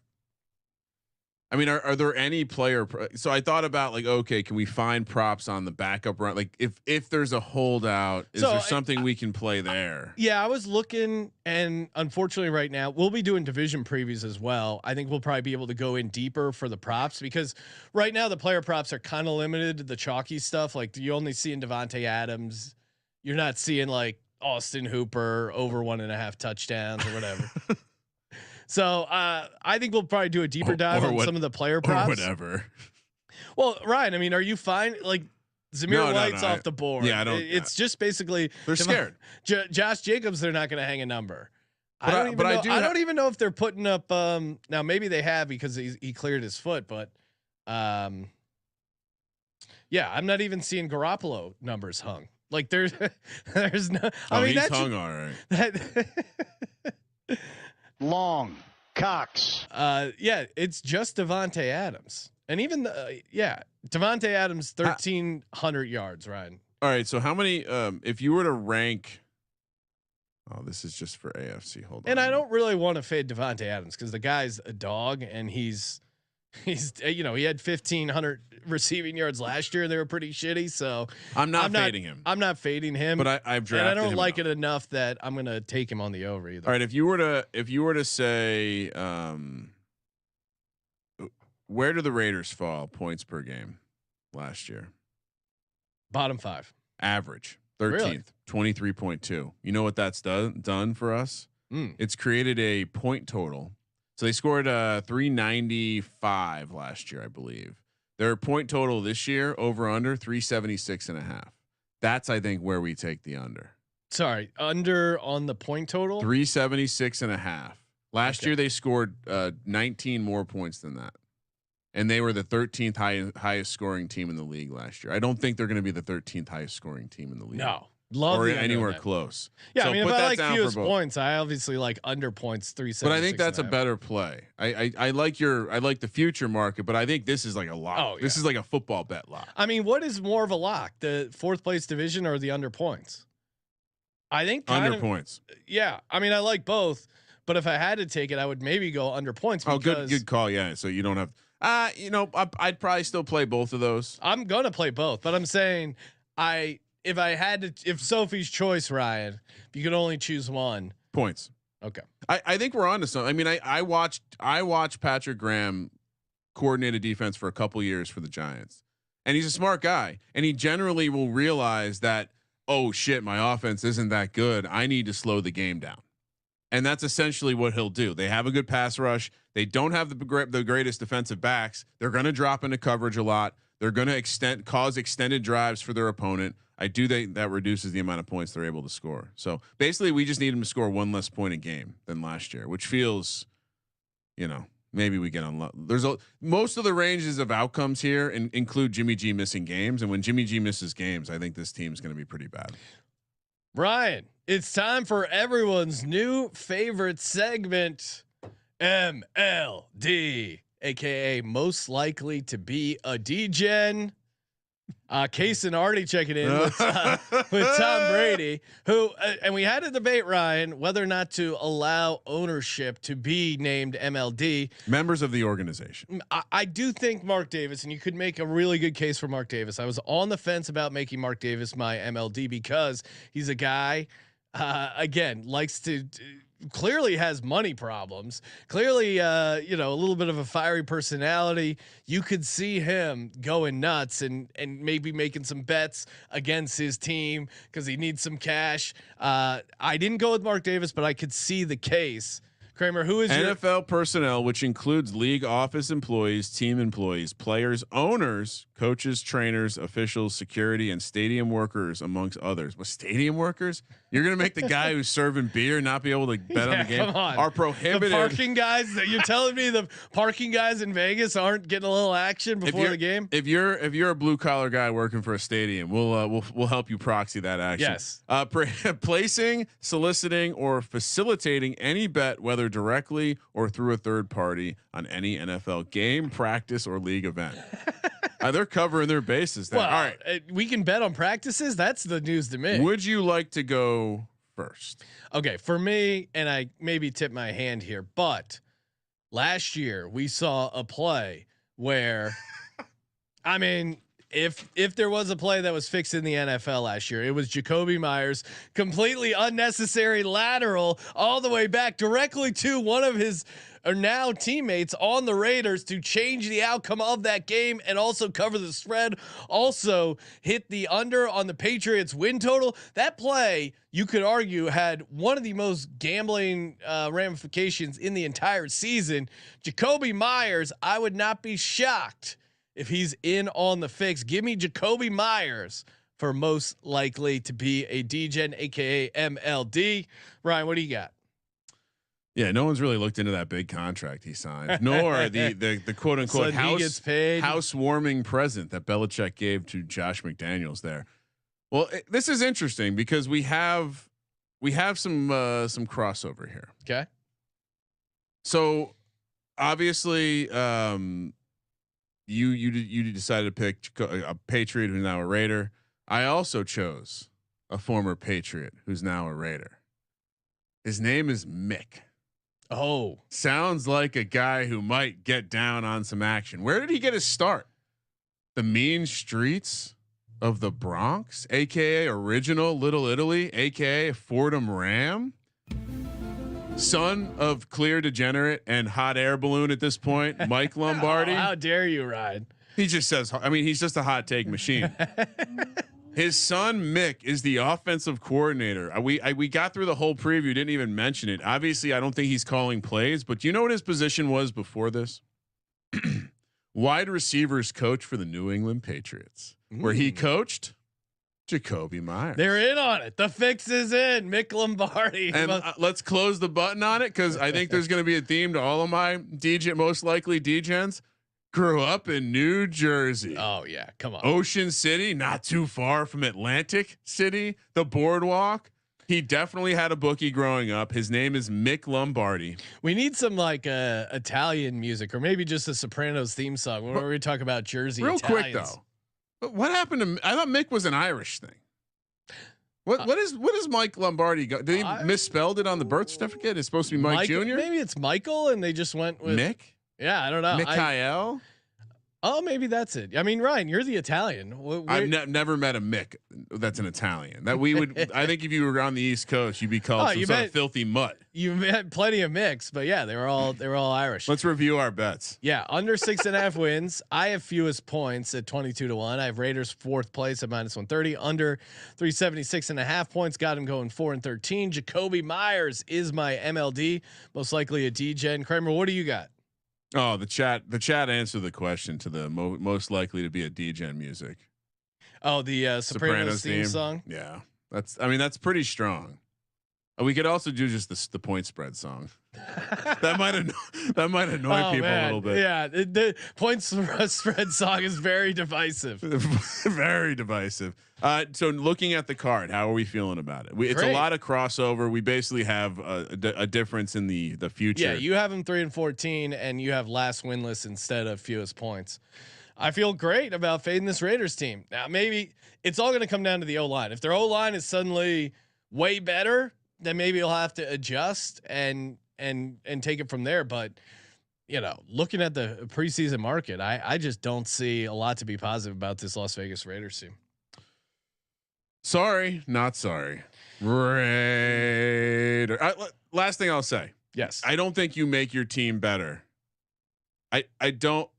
I mean, are there any player? So I thought about like, okay, can we find props on the backup run? Like, if there's a holdout, is there something we can play there? Yeah, I was looking, and unfortunately, right now we'll be doing division previews as well. I think we'll probably be able to go in deeper for the props because right now the player props are kind of limited to the chalky stuff. Like you only see in Devontae Adams, you're not seeing like Austin Hooper over 1.5 touchdowns or whatever. So I think we'll probably do a deeper dive on some of the player props. Or whatever. Well, Ryan, I mean, are you fine? Like Zamir White's off the board. Yeah, I don't. It's just basically they're scared. Josh Jacobs, they're not going to hang a number. But I don't even know if they're putting up. Now maybe they have because he cleared his foot, but yeah, I'm not even seeing Garoppolo numbers hung. Like there's no. I mean, he's hung all right. Long Cox. Yeah, it's just Devontae Adams, and even Devontae Adams 1,300 yards. Ryan. All right, so how many? If you were to rank, this is just for AFC. Hold on. And I don't really want to fade Devontae Adams because the guy's a dog, and he's he had 1,500 receiving yards last year, and they were pretty shitty. So I'm not fading him. I'm not fading him, but I've drafted and I don't him like it enough that I'm gonna take him on the over either. All right, if you were to say, where do the Raiders fall points per game last year? Bottom 5, average 13th, 23.2. You know what that's done for us? It's created a point total. So they scored 395 last year, I believe. Their point total this year over under 376.5. That's I think where we take the under. Sorry, under on the point total. 376.5. Last year they scored 19 more points than that, and they were the 13th highest scoring team in the league last year. I don't think they're going to be the 13th highest scoring team in the league. No, love or the anywhere close. Yeah, so I mean, if I like fewest points, I obviously like under points 376. But I think that's a better play. I like the future market, but I think this is like a lock. Oh, yeah. This is like a football bet lock. I mean, what is more of a lock, the fourth place division or the under points? I think under points. Yeah, I mean, I like both, but if I had to take it, I would maybe go under points. Oh, good call. Yeah, so you don't have. I'd probably still play both of those. I'm gonna play both, but I'm saying if Sophie's choice, Ryan, if you could only choose one, points. Okay. I think we're on to something. I mean, I watched Patrick Graham coordinate a defense for a couple years for the Giants, and he's a smart guy, and he generally will realize that, oh shit, my offense isn't that good. I need to slow the game down. And that's essentially what he'll do. They have a good pass rush. They don't have the greatest defensive backs. They're going to drop into coverage a lot. They're going to cause extended drives for their opponent. I do think that reduces the amount of points they're able to score. So basically we just need them to score one less point a game than last year, which feels, maybe we get on. Most of the ranges of outcomes here include Jimmy G missing games. And when Jimmy G misses games, I think this team's going to be pretty bad. Ryan, it's time for everyone's new favorite segment, MLD, aka most likely to be a DGen. Case and Artie checking in with Tom Brady, who and we had a debate, Ryan, whether or not to allow ownership to be named MLD. Members of the organization. I do think Mark Davis, and you could make a really good case for Mark Davis. I was on the fence about making Mark Davis my MLD because he's a guy, again, likes to clearly has money problems, clearly, a little bit of a fiery personality. You could see him going nuts and maybe making some bets against his team because he needs some cash. I didn't go with Mark Davis, but I could see the case. Kramer, who is NFL personnel, which includes league office employees, team employees, players, owners, coaches, trainers, officials, security, and stadium workers, amongst others. But stadium workers? You're going to make the guy who's serving beer not be able to bet on the game? Come on. Are prohibited. The parking guys that you're telling me the parking guys in Vegas aren't getting a little action before the game? If you're a blue collar guy working for a stadium, we'll help you proxy that action. Yes. Placing, soliciting, or facilitating any bet, whether directly or through a third party, on any NFL game, practice, or league event. They're covering their bases there. Well, all right, we can bet on practices. That's the news to me. Would you like to go first? Okay, for me, and I maybe tip my hand here, but last year we saw a play where, I mean, if there was a play that was fixed in the NFL last year, it was Jacoby Myers completely unnecessary lateral all the way back directly to one of his now teammates on the Raiders to change the outcome of that game and also cover the spread, also hit the under on the Patriots win total. That play, you could argue, had one of the most gambling ramifications in the entire season. Jacoby Myers, I would not be shocked if he's in on the fix. Give me Jacoby Myers for most likely to be a DGen, aka MLD. Ryan, what do you got? Yeah, no one's really looked into that big contract he signed, nor the quote unquote housewarming present that Belichick gave to Josh McDaniels there. Well, this is interesting because we have some crossover here. Okay. So obviously, you decided to pick a Patriot who's now a Raider. I also chose a former Patriot who's now a Raider. His name is Mick. Oh, sounds like a guy who might get down on some action. Where did he get his start? The mean streets of the Bronx, aka original Little Italy, aka Fordham Ram. Son of clear degenerate and hot air balloon at this point, Mike Lombardi. Oh, how dare you, Ryan? He just says, I mean, he's just a hot take machine. His son Mick is the offensive coordinator. We got through the whole preview, didn't even mention it. Obviously, I don't think he's calling plays, but do you know what his position was before this? Wide receivers coach for the New England Patriots, where he coached Jacoby Myers. They're in on it. The fix is in. Mick Lombardi. And let's close the button on it because I think there's going to be a theme to all of my most likely DGens. Grew up in New Jersey. Oh yeah, come on. Ocean City, not too far from Atlantic City, the boardwalk. He definitely had a bookie growing up. His name is Mick Lombardi. We need some like Italian music, or maybe just a Sopranos theme song when we talk about Jersey. Real Italians. quick though, but what happened to? I thought Mick was an Irish thing. What is Mike Lombardi? Did he misspelled it on the birth certificate? It's supposed to be Mike Jr. Maybe it's Michael, and they just went with Mick. Yeah, I don't know. Mikhail. Oh, maybe that's it. I mean, Ryan, you're the Italian. I've never met a Mick that's an Italian. That we would. I think if you were on the East Coast, you'd be called some sort of filthy mutt. You met plenty of mix, but yeah, they were all Irish. Let's review our bets. Yeah, under 6.5 wins. I have fewest points at 22-1. I have Raiders 4th place at -130. Under 376.5 points. Got him going 4-13. Jacoby Myers is my MLD, most likely a DGen. Kramer, what do you got? Oh, the chat answered the question to the most likely to be a DGen music. Oh, the Sopranos theme song. Yeah, that's pretty strong. We could also do just the point spread song. that might annoy people a little bit. Yeah, the point spread song is very divisive. Very divisive. So looking at the card, how are we feeling about it? It's a lot of crossover. We basically have a difference in the future. Yeah, you have them 3-14, and you have last winless instead of fewest points. I feel great about fading this Raiders team. Now, maybe it's all going to come down to the O-line. If their O-line is suddenly way better, then maybe you'll have to adjust and take it from there. But looking at the preseason market, I just don't see a lot to be positive about this Las Vegas Raiders team. Sorry, not sorry. Raider. Last thing I'll say. Yes, I don't think you make your team better. I don't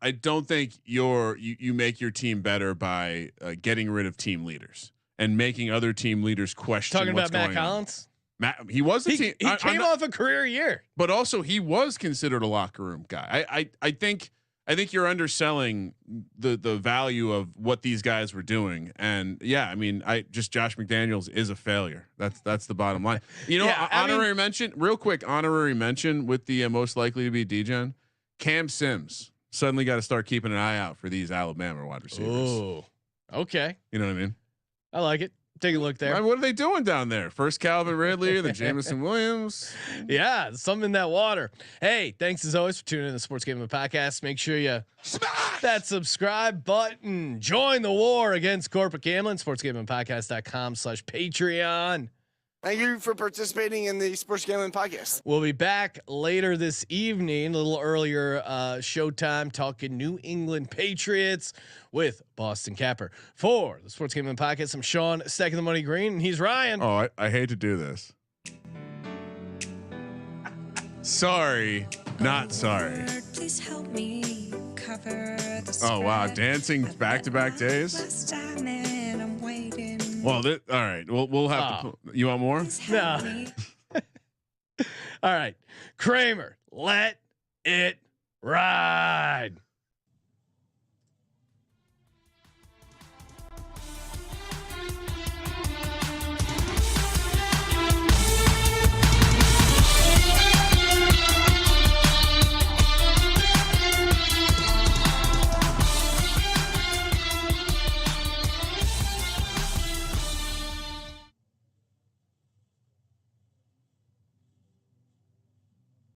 think you make your team better by getting rid of team leaders and making other team leaders question. Talking what's about going Matt Collins. He was He came off a career year, but also he was considered a locker room guy. I think you're underselling the value of what these guys were doing. And yeah, I mean, Josh McDaniels is a failure. That's the bottom line. Honorary mention real quick. Honorary mention with the most likely to be DGen. Cam Sims suddenly got to start keeping an eye out for these Alabama wide receivers. Oh, okay. You know what I mean? I like it. Take a look there. What are they doing down there? First Calvin Ridley, then Jamison Williams. Yeah, something in that water. Hey, thanks as always for tuning in to the Sports Gambling Podcast. Make sure you smash that subscribe button. Join the war against corporate gambling. SportsGamblingPodcast.com/Patreon. Thank you for participating in the Sports Gambling Podcast. We'll be back later this evening, a little earlier showtime, talking New England Patriots with Boston Capper. For the Sports Gambling Podcast, I'm Sean, stacking the money green, and he's Ryan. Oh, I hate to do this. Sorry, not sorry. Please help me cover the Oh wow, spread. dancing back-to-back days. Last time and I'm waiting. Well, all right. We'll have to. You want more? Please help No. me. All right, Kramer, let it ride.